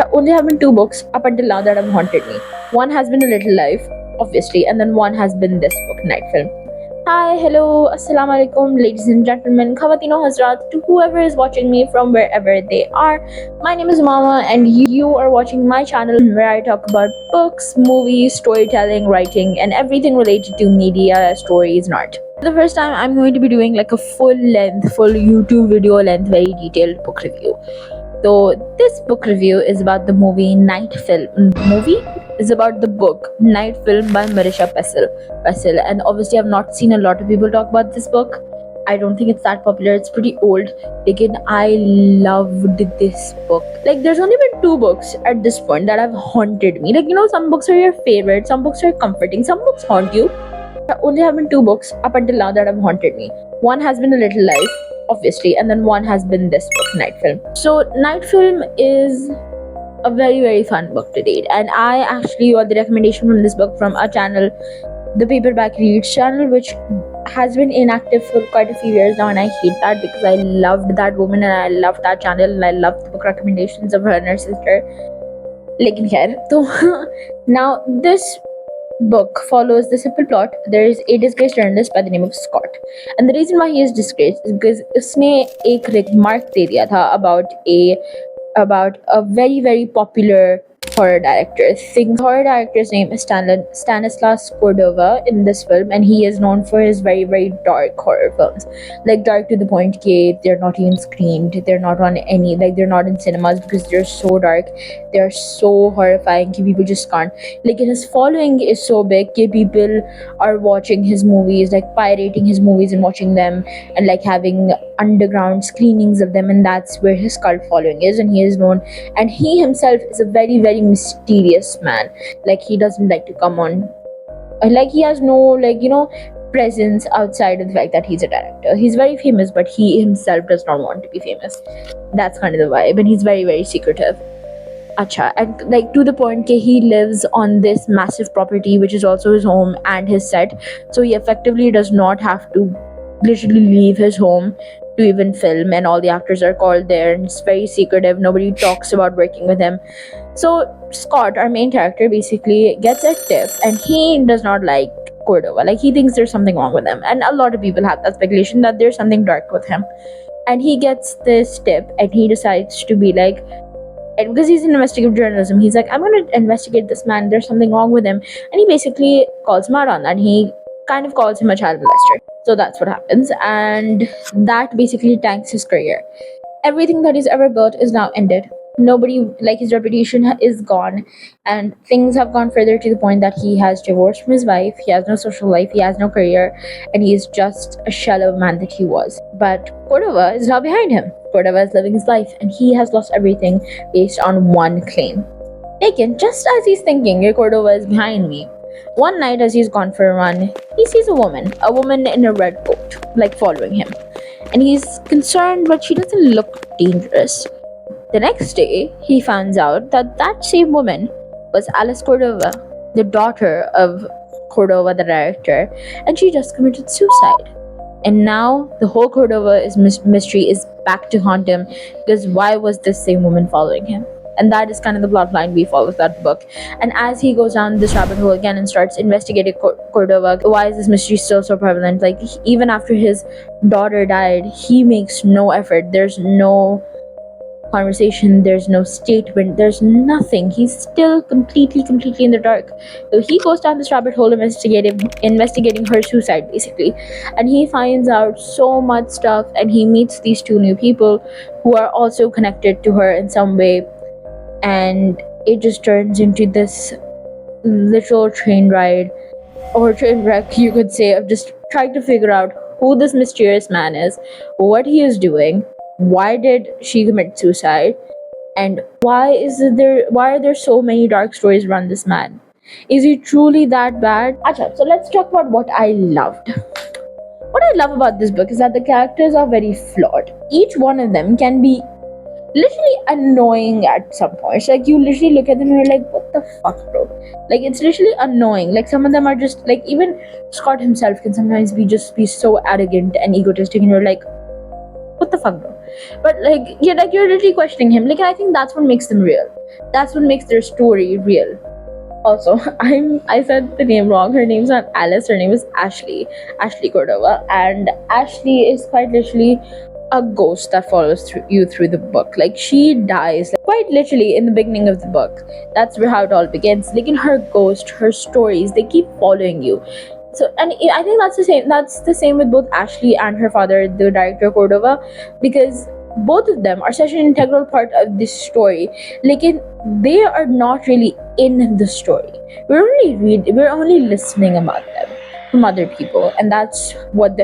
I only have been two books up until now that have haunted me. One has been A Little Life, obviously, and then one has been this book, Night Film. Hi, hello, assalamu alaikum, ladies and gentlemen, Khawatino Hazrat, to whoever is watching me from wherever they are. My name is Mama, and you are watching my channel where I talk about books, movies, storytelling, writing, and everything related to media, stories, and art. For the first time, I'm going to be doing like a full YouTube video length, very detailed book review. So this book review is about the movie Night Film. Movie is about the book Night Film by Marisha Pessl. And obviously, I've not seen a lot of people talk about this book. I don't think it's that popular. It's pretty old. Again, I loved this book. Like, there's only been two books at this point that have haunted me. Like, some books are your favorite, some books are comforting, some books haunt you. I only have been two books up until now that have haunted me. One has been A Little Life, obviously, and then one has been this book, Night Film. So Night Film is a very, very fun book to read, and I actually got the recommendation from this book from a channel, the Paperback Reads channel, which has been inactive for quite a few years now, and I hate that because I loved that woman and I loved that channel and I loved the book recommendations of her and her sister. Lekin khair, so now this book follows the simple plot. There is a disgraced journalist by the name of Scott, and the reason why he is disgraced is because उसने एक remark दे दिया था about a very, very popular horror director. The horror director's name is Stanislas Cordova in this film, and he is known for his very, very dark horror films. Like, dark to the point that they're not even screened, they're not on any, like, they're not in cinemas because they're so dark, they're so horrifying that people just can't. Like, his following is so big that people are watching his movies, like pirating his movies and watching them, and like having underground screenings of them, and that's where his cult following is, and he is known. And he himself is a very, very mysterious man. Like, he doesn't like to come on, like, he has no, presence outside of the fact that he's a director. He's very famous, but he himself does not want to be famous. That's kind of the vibe, and he's very, very secretive. Acha, and like to the point that he lives on this massive property, which is also his home and his set. So he effectively does not have to literally leave his home to even film, and all the actors are called there, and it's very secretive. Nobody talks about working with him. So Scott, our main character, basically gets a tip, and he does not like Cordova. Like, he thinks there's something wrong with him, and a lot of people have that speculation that there's something dark with him. And he gets this tip, and he decides to be like, and because he's in investigative journalism, he's like, I'm going to investigate this man. There's something wrong with him, and he basically calls him out on that. He kind of calls him a child molester. So that's what happens, and that basically tanks his career. Everything that he's ever built is now ended. Nobody, like, his reputation is gone, and things have gone further to the point that he has divorced from his wife. He has no social life, he has no career, and he is just a shell of man that he was. But Cordova is now behind him. Cordova is living his life, and he has lost everything based on one claim. Again, just as he's thinking Cordova is behind me, one night as he's gone for a run, he sees a woman in a red coat, like, following him. And he's concerned, but she doesn't look dangerous. The next day, he finds out that that same woman was Alice Cordova, the daughter of Cordova, the director, and she just committed suicide. And now the whole Cordova mystery is back to haunt him, because why was this same woman following him? And that is kind of the plot line we follow with that book. And as he goes down this rabbit hole again and starts investigating Cordova, why is this mystery still so prevalent? Like, even after his daughter died, he makes no effort. There's no conversation, there's no statement, there's nothing. He's still completely in the dark. So he goes down this rabbit hole investigating her suicide, basically, and he finds out so much stuff, and he meets these two new people who are also connected to her in some way, and it just turns into this literal train ride, or train wreck, you could say, of just trying to figure out who this mysterious man is, what he is doing, why did she commit suicide, and why are there so many dark stories around this man? Is he truly that bad? Acha, so let's talk about what I loved. What I love about this book is that the characters are very flawed. Each one of them can be literally annoying at some points. Like, you literally look at them and you're like, what the fuck, bro? Like, it's literally annoying. Like, some of them are just like, even Scott himself can sometimes be so arrogant and egotistic, and you're like, what the fuck, bro? but like you're literally questioning him. Like, I think that's what makes them real. That's what makes their story real. Also, I said the name wrong. Her name's not Alice. Her name is Ashley Cordova, and Ashley is quite literally a ghost that follows you through the book. Like, she dies like, quite literally in the beginning of the book. That's where how it all begins. Like, in her ghost, her stories, they keep following you. So, and I think that's the same. That's the same with both Ashley and her father, the director Cordova, because both of them are such an integral part of this story. Like, they are not really in the story. We're only listening about them from other people, and that's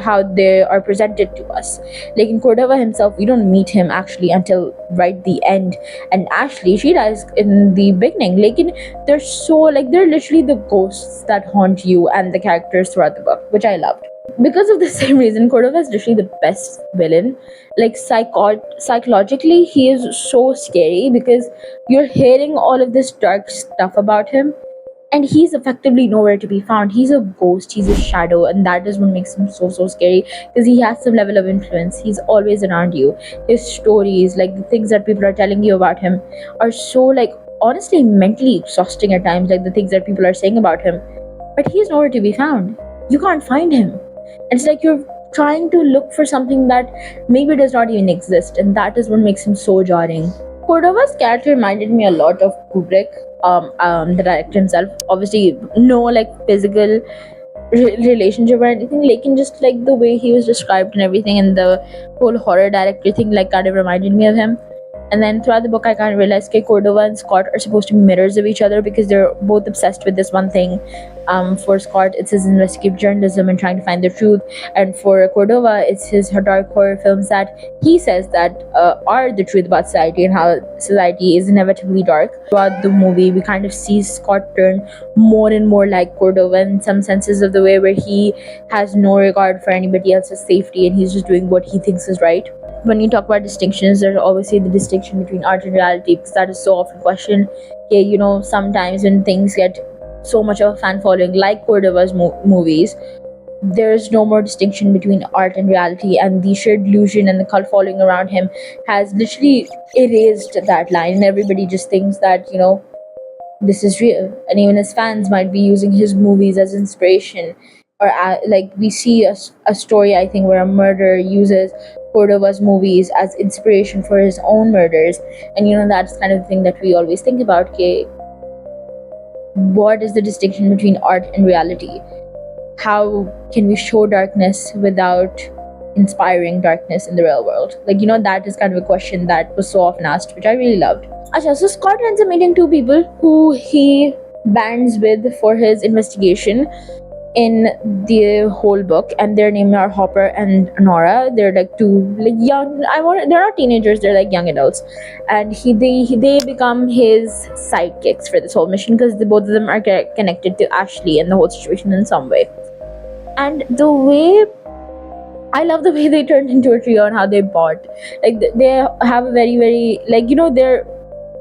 how they are presented to us. Like, in Cordova himself, we don't meet him actually until right the end, and Ashley, she dies in the beginning. Like, they're literally the ghosts that haunt you and the characters throughout the book, which I loved. Because of the same reason, Cordova is literally the best villain. Like, psychologically, he is so scary because you're hearing all of this dark stuff about him, and he's effectively nowhere to be found. He's a ghost, he's a shadow, and that is what makes him so scary, because he has some level of influence. He's always around you. His stories, like the things that people are telling you about him, are so, like, honestly mentally exhausting at times, like the things that people are saying about him. But he's nowhere to be found. You can't find him. It's like you're trying to look for something that maybe does not even exist, and that is what makes him so jarring. Cordova's character reminded me a lot of Kubrick, the director himself. Obviously, no like physical relationship or anything, like in just like the way he was described and everything, and the whole horror director thing, like kind of reminded me of him. And then throughout the book, I kind of realized that Cordova and Scott are supposed to be mirrors of each other, because they're both obsessed with this one thing. For Scott, it's his investigative journalism and trying to find the truth, and for Cordova, it's his dark horror films that he says that are the truth about society and how society is inevitably dark. Throughout the movie, we kind of see Scott turn more and more like Cordova in some senses of the way, where he has no regard for anybody else's safety and he's just doing what he thinks is right. When you talk about distinctions, there's obviously the distinction between art and reality, because that is so often questioned. Okay, sometimes when things get so much of a fan following, like Cordova's movies, there's no more distinction between art and reality, and the shared delusion and the cult following around him has literally erased that line, and everybody just thinks that this is real, and even his fans might be using his movies as inspiration. Or like, we see a story, I think, where a murderer uses Cordova's movies as inspiration for his own murders, and that's kind of the thing that we always think about. Okay, what is the distinction between art and reality? How can we show darkness without inspiring darkness in the real world? Like, that is kind of a question that was so often asked, which I really loved. Acha, so Scott ends up meeting two people who he bands with for his investigation in the whole book, and their names are Hopper and Nora. They're like two like young. They're not teenagers. They're like young adults, and they become his sidekicks for this whole mission, because both of them are connected to Ashley and the whole situation in some way. And the way I love the way they turned into a trio and how they bond. Like, they have a very very they're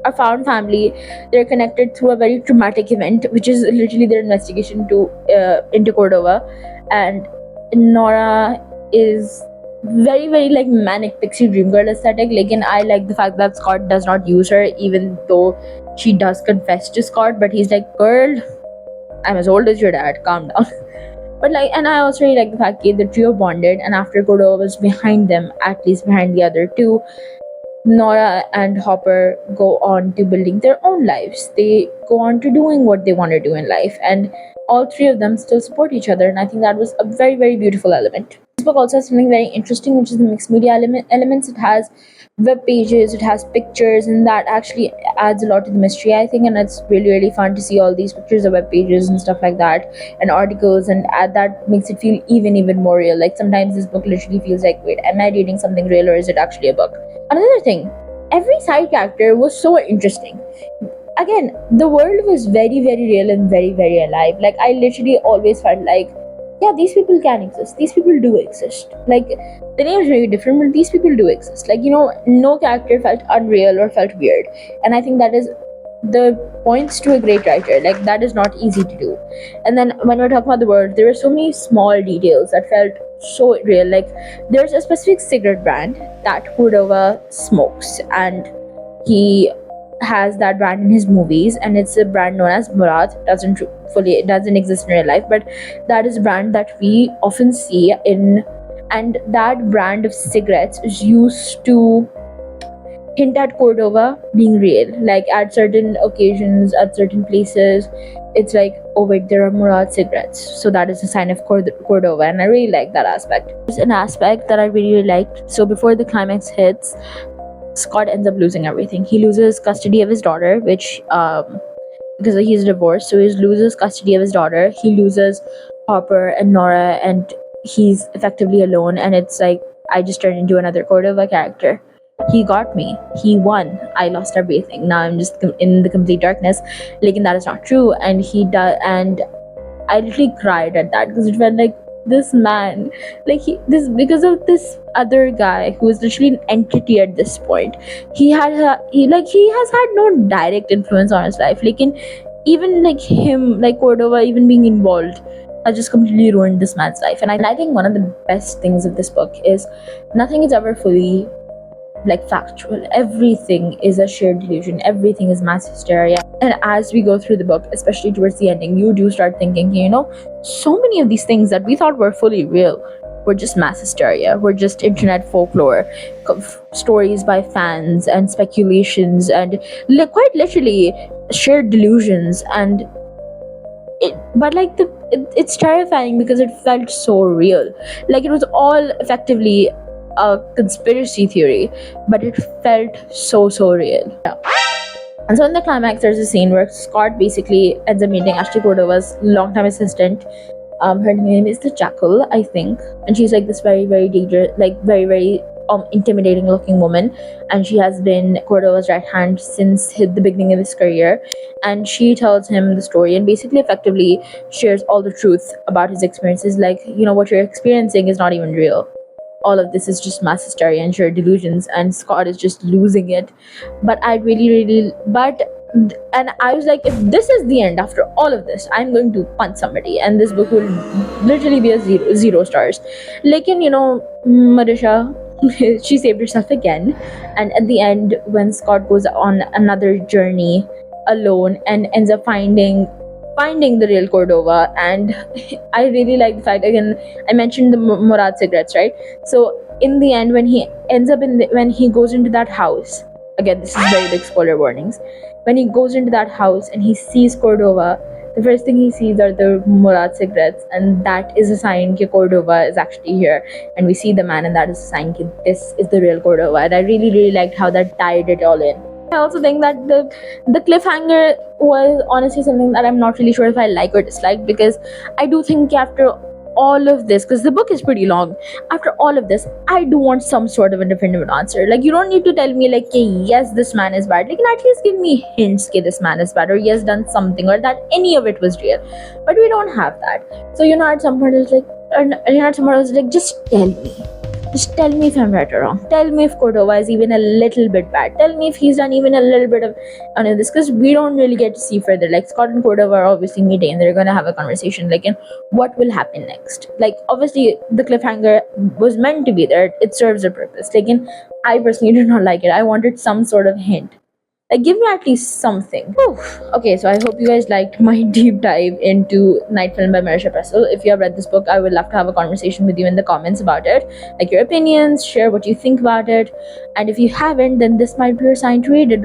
a found family. They're connected through a very traumatic event, which is literally their investigation into Cordova. And Nora is very very like manic pixie dream girl aesthetic. Like, and I like the fact that Scott does not use her, even though she does confess to Scott, but he's like, girl, I'm as old as your dad, calm down. But and I also really like the fact that the trio bonded, and after Cordova was behind them, at least behind the other two, Nora and Hopper go on to building their own lives. They go on to doing what they want to do in life, and all three of them still support each other, and I think that was a very very beautiful element. This book also has something very interesting, which is the mixed media elements. It has web pages, it has pictures, and that actually adds a lot to the mystery, I think, and it's really really fun to see all these pictures of web pages and stuff like that, and articles, and that makes it feel even more real. Like, sometimes this book literally feels like, wait, am I reading something real, or is it actually a book? Another thing, every side character was so interesting. Again, the world was very very real and very very alive. Like, I literally always felt like, yeah, these people can exist, these people do exist. Like, the name is very different, but these people do exist. Like, no character felt unreal or felt weird, and I think that is the points to a great writer. Like, that is not easy to do. And then when we're talking about the world, there were so many small details that felt so real. Like, there's a specific cigarette brand that Cordova smokes, and he has that brand in his movies, and it's a brand known as Murad. It doesn't exist in real life, but that is a brand that we often see in, and that brand of cigarettes is used to hint at Cordova being real. Like, at certain occasions, at certain places, it's like, oh wait, there are Murad cigarettes, so that is a sign of Cordova, and I really like that aspect. There's an aspect that I really liked. So before the climax hits, Scott ends up losing everything. He loses custody of his daughter, which because he's divorced, so he loses custody of his daughter. He loses Hopper and Nora, and he's effectively alone. And it's like, I just turned into another Cordova character. He got me. He won. I lost everything. Now I'm just in the complete darkness. Like, and that is not true. And he does, and I literally cried at that because it felt like this man, like this, because of this other guy who is literally an entity at this point. He has had no direct influence on his life. Like, even like him, like Cordova, even being involved, has just completely ruined this man's life. And I think one of the best things of this book is nothing is ever fully like factual. Everything is a shared delusion. Everything is mass hysteria. And as we go through the book, especially towards the ending, you do start thinking, so many of these things that we thought were fully real were just mass hysteria, were just internet folklore, stories by fans and speculations, and quite literally shared delusions. And it's terrifying because it felt so real. Like, it was all effectively a conspiracy theory, but it felt so real. Yeah. And so in the climax, there's a scene where Scott basically ends up meeting Ashley Cordova's longtime assistant. Her name is the Jackal, I think, and she's like this very, very dangerous, like very intimidating looking woman, and she has been Cordova's right hand since the beginning of his career. And she tells him the story and basically effectively shares all the truth about his experiences. Like, what you're experiencing is not even real. All of this is just mass hysteria and shared delusions, and Scott is just losing it. But I was like, if this is the end after all of this, I'm going to punch somebody, and this book will literally be a zero stars. Like, Marisha, she saved herself again, and at the end, when Scott goes on another journey alone and ends up finding the real Cordova. And I really like the fact, again, I mentioned the Murad cigarettes, right? So in the end, when he ends up when he goes into that house, again, this is very big spoiler warnings, when he goes into that house and he sees Cordova, the first thing he sees are the Murad cigarettes, and that is a sign that Cordova is actually here. And we see the man, and that is a sign that this is the real Cordova. And I really liked how that tied it all in. I also think that the cliffhanger was honestly something that I'm not really sure if I like or dislike, because I do think after all of this, because the book is pretty long, after all of this, I do want some sort of a definitive answer. Like, you don't need to tell me like, hey, yes, this man is bad. Like, you can at least give me hints that this man is bad, or he has done something, or that any of it was real. But we don't have that. So at some point it's like, just tell me. Just tell me if I'm right or wrong. Tell me if Cordova is even a little bit bad. Tell me if he's done even a little bit of this, because we don't really get to see further. Like, Scott and Cordova are obviously meeting, and they're gonna have a conversation. Like, in what will happen next? Like, obviously the cliffhanger was meant to be there. It serves a purpose. Like, I personally did not like it. I wanted some sort of hint. Like, give me at least something. Whew. Okay, so I hope you guys liked my deep dive into Night Film by Marisha Pressel. If you have read this book, I would love to have a conversation with you in the comments about it. Like, your opinions, share what you think about it. And if you haven't, then this might be your sign to read it.